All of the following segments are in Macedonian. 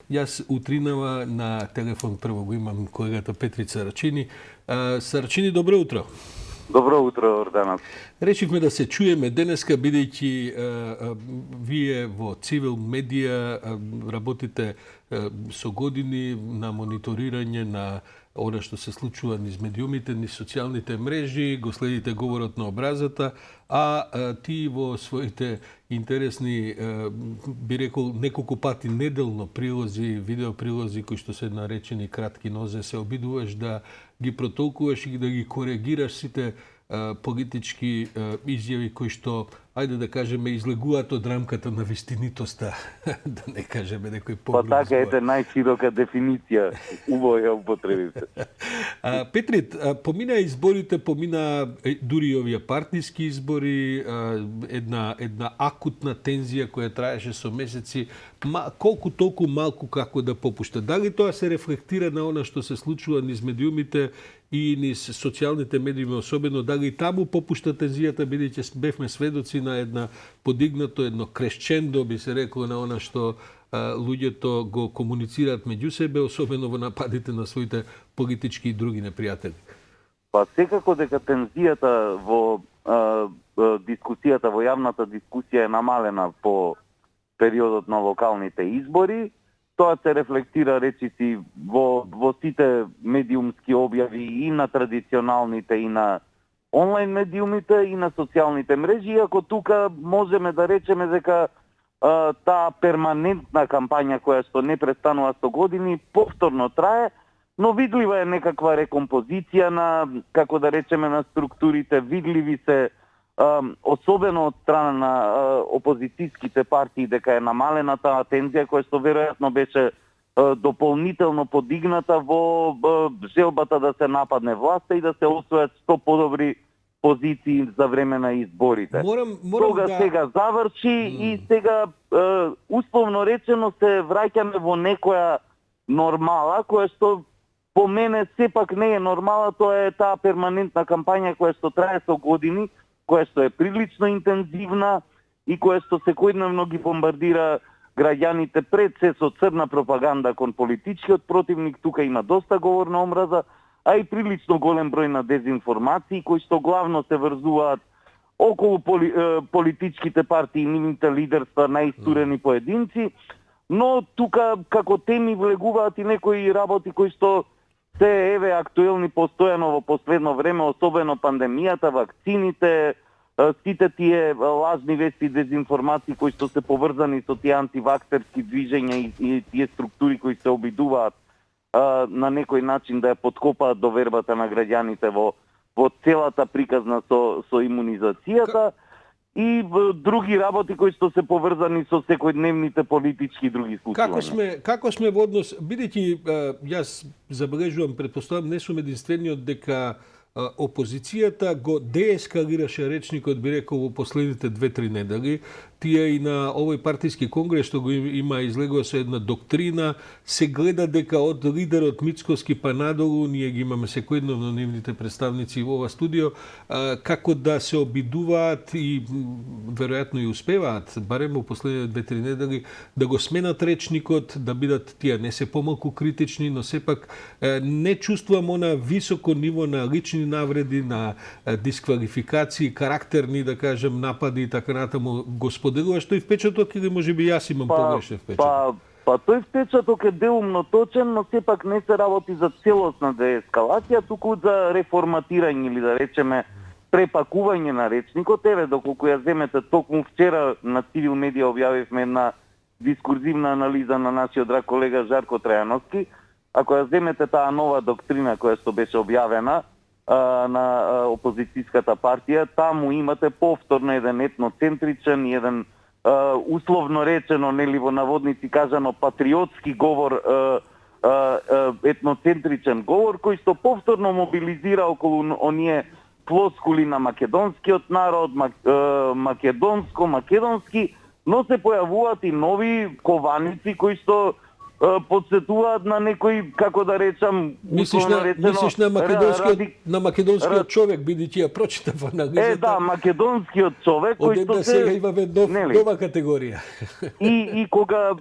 Јас утринава на телефон прво го имам колегата Петрит Сарачини. Сарачини, добро утро. Добро утро, Орданов. Решивме да се чуеме денеска, бидејќи вие во цивил медија работите со години на мониторирање на она што се случува низ медиумите, низ социјалните мрежи, го следите говорот на образата, а ти во своите интересни, би рекол, неколку пати неделно прилози, видео прилози кои што се наречени кратки нозе, се обидуваш да ги протолкуваш и да ги коригираш сите политички изјави кои што, ајде да кажеме, излегуваат од рамката на вистинитоста, да не кажеме некој погруб. Па така ете најширока дефиниција, убаво ја употребивте. Петрит, помина изборите, помина дури овие партиски избори, една акутна тензија која траеше со месеци, колку толку малку како да попушта. Дали тоа се рефлектира на она што се случува низ медиумите и низ социјалните медиуми, особено дали таму попушта тензијата, бидејќи бевме сведоци на една подигнато, едно крешчендо, би се рекло, на она што луѓето го комуницираат меѓу себе, особено во нападите на своите политички и други непријатели. Па секако дека тензијата во дискусијата, во јавната дискусија е намалена по периодот на локалните избори. Тоа се рефлектира, речиси, во сите медиумски објави и на традиционалните и на онлайн медиумите и на социјалните мрежи, иако тука можеме да речеме дека таа перманентна кампања која што не престанува со години повторно трае, но видлива е некаква рекомпозиција на, како да речеме, на структурите, видливи се особено од страна на опозицијските партии дека е намалена таа тензија која што веројатно беше дополнително подигната во желбата да се нападне власта и да се освојат што подобри позиции за време на изборите. Тога да... сега заврши и сега условно речено се враќаме во некоја нормала која што по мене сепак не е нормала, тоа е таа перманентна кампања која што трае со години, која што е прилично интензивна и која што секојдневно ги бомбардира граѓаните пред се со црна пропаганда кон политичкиот противник. Тука има доста говор на омраза, а и прилично голем број на дезинформации кои што главно се врзуваат околу политичките партии и нивните лидерства, најистурени поединци, но тука како теми влегуваат и некои работи кои што се еве актуелни постојано во последно време, особено пандемијата, вакцините, сите тие лажни вести и дезинформации кои што се поврзани со тие антиваксерски движења и тие структури кои се обидуваат на некој начин да ја подкопаат довербата на граѓаните во целата приказна со имунизацијата и други работи кои што се поврзани со секојдневните политички и други случаи. Како сме во однос, бидејќи јас забележувам, претпоставам, не сум единствениот дека опозицијата го деескалираше речникот, би рекол, во последните 2-3 недели. Тие и на овој партиски конгрес што го има излегува со една доктрина, се гледа дека од лидерот Мицкоски па надолу, ние ги имаме секојдневно нивните представници во ова студио, како да се обидуваат и веројатно и успеваат, барем во последните 2-3 недели, да го сменат речникот, да бидат тие не се помалку критични, но сепак не чувствувам она високо ниво на лични навреди, на дисквалификации, карактерни, да кажем, напади и така натаму. Споделуваш тој впечаток или можеби јас имам погрешен впечаток? Па тој впечаток е делумно точен, но сепак не се работи за целосна деескалација, туку за реформатирање или да речеме препакување на речникот. Еве, доколку ја земете, токму вчера на Цивил медија објавивме една дискурзивна анализа на нашиот драг колега Жарко Трајановски. Ако ја земете таа нова доктрина која што беше објавена на опозицијската партија, таму имате повторно еден етноцентричен и еден условно речено, нели во наводници кажано, патриотски говор, етноцентричен говор, кој што повторно мобилизира околу оние флоскули на македонскиот народ, македонски, но се појавуваат и нови кованици кои што подсетуваат на некој, како да речам, условно речено, мислиш на македонскиот човек, бидејќи ја прочитав анализата. да, македонскиот човек кој што сега имаме нова категорија. И кога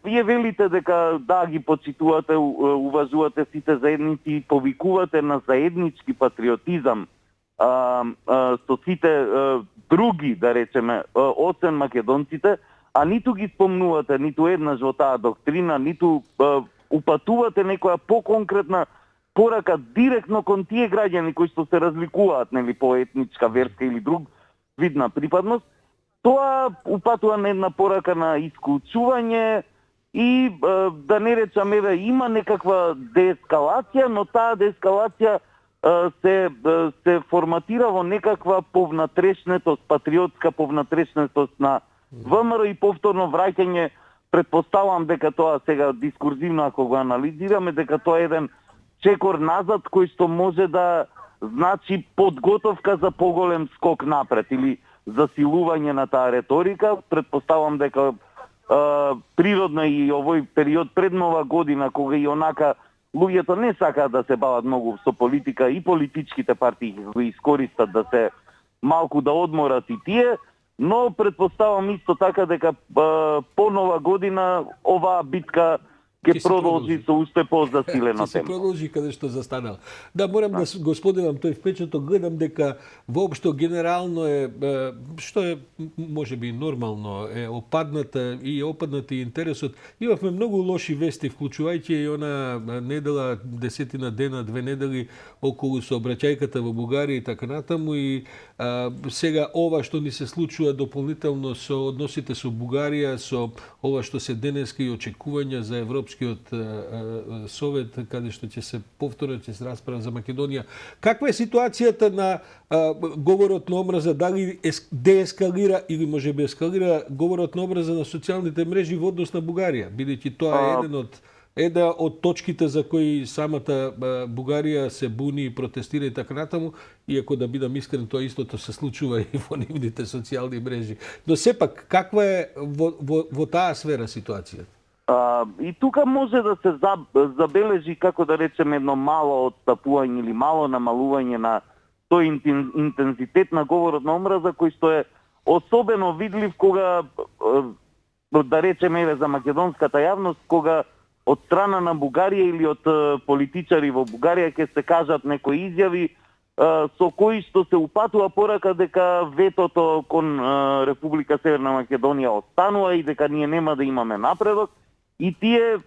вие велите дека да ги почитувате, уважувате сите заедници, повикувате на заеднички патриотизам со сите други, да речеме, освен македонците, а ниту ги спомнувате ниту еднаш во таа доктрина, ниту упатувате некоја поконкретна порака директно кон тие граѓани кои што се разликуваат, нели, по етничка, верска или друг вид на припадност, тоа упатува на една порака на исклучување и да не речам, еве, има некаква деескалација, но таа деескалација се форматира во некаква повнатрешнетост, патриотска повнатрешнетост на ВМРО и повторно враќање. Предпоставам дека тоа сега дискурзивно, ако го анализираме, дека тоа е еден чекор назад кој што може да значи подготовка за поголем скок напред или засилување на таа реторика. Предпоставам дека природно и овој период пред Нова година, кога и онака луѓето не сакаат да се бават многу со политика и политичките партии го искористат да се малку да одморат и тие, но предпоставам исто така дека по Нова година оваа битка ќе продолжи со уште позасилено темпо. Ќе се продолжи каде што застанал. Да, морам да го споделам тој впечаток, гледам дека воопшто генерално е, што е можеби нормално, е опадната и интересот. Имавме многу лоши вести, вклучувајќи и она недела, 10 дена, 2 недели околу сообраќајката во Бугарија и така натаму, и сега ова што ни се случува дополнително со односите со Бугарија, со ова што се денеска и очекувања за Европскиот совет, каде што ќе се повторно ќе се расправа за Македонија. Каква е ситуацијата на говорот на омраза, дали деескалира или можеби ескалира говорот на омраза на социјалните мрежи во однос на Бугарија, бидејќи тоа е една од точките за кои самата Бугарија се буни и протестира и така натаму, иако да бидам искрен, тоа истото се случува и во нивните социјални мрежи. Но сепак, каква е во таа сфера ситуацијата? И тука може да се забележи, како да речеме, едно мало отстапување или мало намалување на тој интензитет на говорот на омраза, кој што е особено видлив кога, да речеме, еве за македонската јавност, кога од страна на Бугарија или од политичари во Бугарија ќе се кажат некои изјави со кои што се упатува порака дека ветото кон Република Северна Македонија останува и дека ние нема да имаме напредок. И тие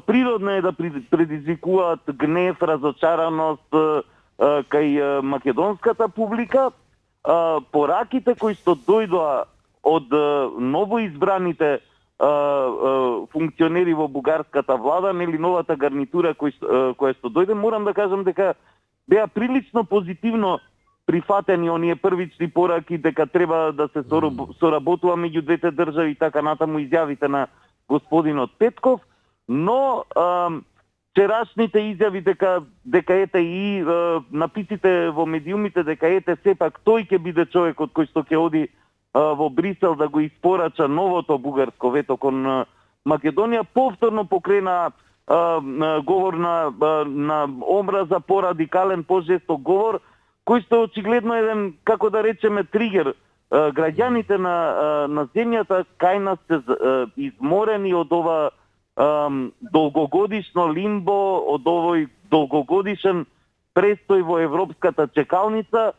природно е да предизвикуваат гнев, разочараност кај македонската публика. Пораките кои што дојдоа од новоизбраните функционери во бугарската влада, нели новата гарнитура која што дојде, морам да кажам дека беа прилично позитивно прифатени оние првични пораки дека треба да се соработува меѓу двете држави и така натаму изјавите на господинот Петков, но вчерашните изјави дека ете и написите во медиумите дека ете сепак тој ќе биде човекот кој што ќе оди во Брисел да го испорача новото бугарско вето кон Македонија, повторно покрена говор на омраза, порадикален, пожесток говор, кој што очигледно еден, како да речеме, тригер. Граѓаните на земјата кај нас се изморени од ова долгогодишно лимбо, од овој долгогодишен престој во европската чекалница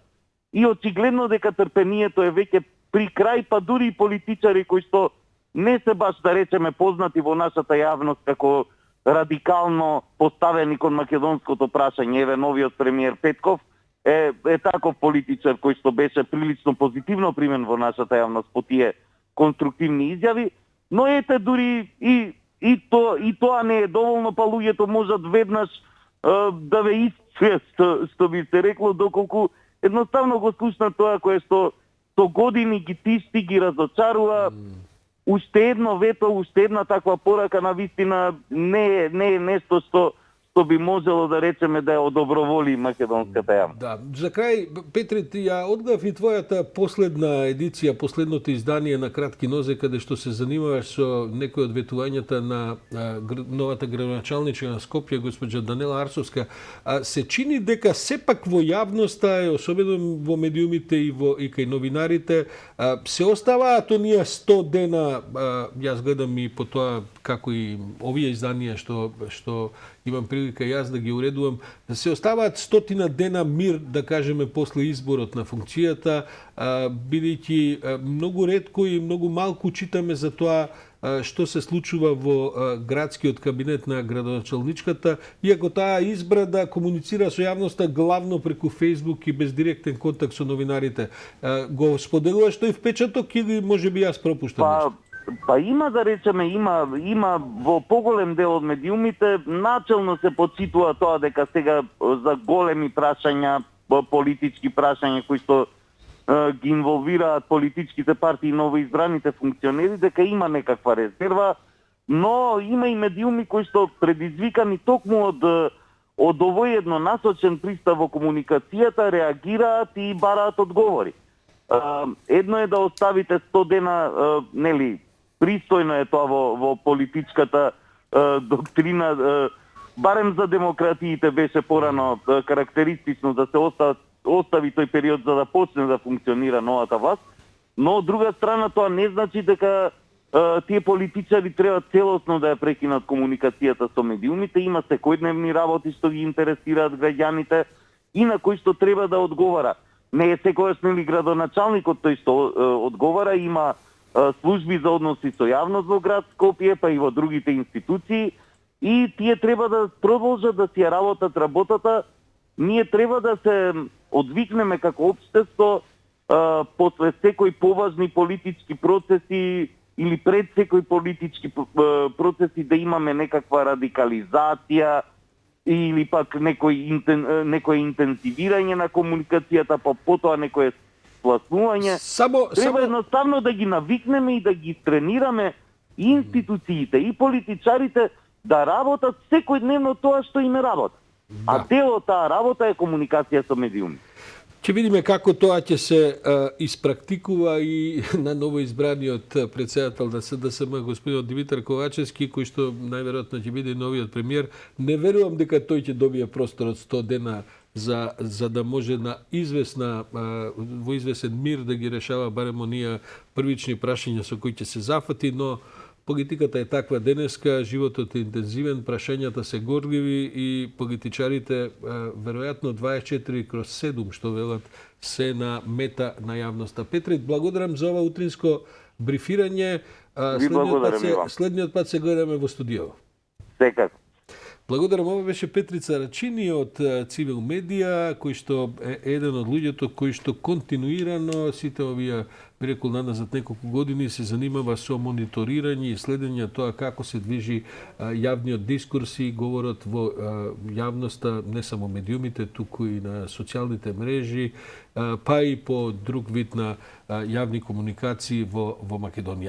и очигледно дека трпението е веќе при крај, па дури и политичари кои што не се баш, да речеме, познати во нашата јавност како радикално поставени кон македонското прашање. Еве новиот премиер Петков е таков политичар кој што беше прилично позитивно примен во нашата јавност по тие конструктивни изјави, но ете дури и тоа не е доволно, па луѓето можат веднаш да ве исцуе, што би се рекло, доколку едноставно го слушнат тоа кое што со години ги тишти, ги разочарува. Уште едно вето, уште една таква порака на вистина не е нешто што што би можело да речеме да ја одоброволи македонската јавност. Да, за крај, Петре, ти ја одгледав и твојата последна едиција, последното издание на Кратки нозе, каде што се занимаваш со некои од ветувањата на новата градоначалничка на Скопје, госпоđа Данела Арсовска. Се чини дека сепак во јавноста, особено во медиумите и кај новинарите, се оставаат оние 100 дена, јас гледам и по тоа како и овие изданија што имам прилика јас да ги уредувам, се оставаат 100 дена мир, да кажеме, после изборот на функцијата, бидејќи многу ретко и многу малку читаме за тоа што се случува во градскиот кабинет на градоначалничката, иако таа избра да комуницира со јавноста главно преку Фејсбук и без директен контакт со новинарите. Го споделуваш тој впечаток или можеби јас пропуштам нешто? Па има, да речеме, има во поголем дел од медиумите, начелно се подситува тоа дека сега за големи прашања, политички прашања кои што ги инволвираат политичките партии и новоизбраните функционери, дека има некаква резерва, но има и медиуми кои што предизвикани токму од овој еднонасочен пристап во комуникацијата реагираат и бараат одговори. Едно е да оставите 100 дена, нели, пристојно е тоа во политичката доктрина, барем за демократиите беше порано карактеристично да се остави тој период за да почне да функционира новата власт, но од друга страна тоа не значи дека тие политичари треба целосно да ја прекинат комуникацијата со медиумите. Има секојдневни работи што ги интересираат граѓаните и на кои што треба да одговара. Не е секогаш нели градоначалникот тој што одговара, има служби за односи со јавност во град Скопје, па и во другите институции, и тие треба да продолжат да си ја работат работата. Ние треба да се одвикнеме како општество после секој поважни политички процеси или пред секој политички процеси да имаме некаква радикализација или пак некој интензивирање на комуникацијата, па потоа некој спласнување. Треба едноставно да ги навикнеме и да ги тренираме и институциите, и политичарите да работат секојдневно тоа што им е работа. А дел од таа работа е комуникација со медиуми. Ќе видиме како тоа ќе се испрактикува и на новоизбраниот претседател на СДСМ, господин Димитар Ковачевски, кој што најверојатно ќе биде новиот премиер. Не верувам дека тој ќе добие простор од 100 дена за да може во извесен мир да ги решава барем оние првични прашања со кои ќе се зафати, но политиката е таква денеска, животот е интензивен, прашањата се горливи и политичарите веројатно 24/7, што велат, се на мета на јавноста. Петре, благодарам за ова утринско брифирање. Следниот пат се гледаме во студио. Секако. Благодарам, ова беше Петрица Рачини од Цивил Медија, кој што е еден од луѓето кои што континуирано сите овие, би рекол, наназад неколку години се занимава со мониторирање и следење тоа како се движи јавниот дискурс и говорот во јавноста, не само медиумите, туку и на социјалните мрежи, па и по друг вид на јавни комуникации во Македонија.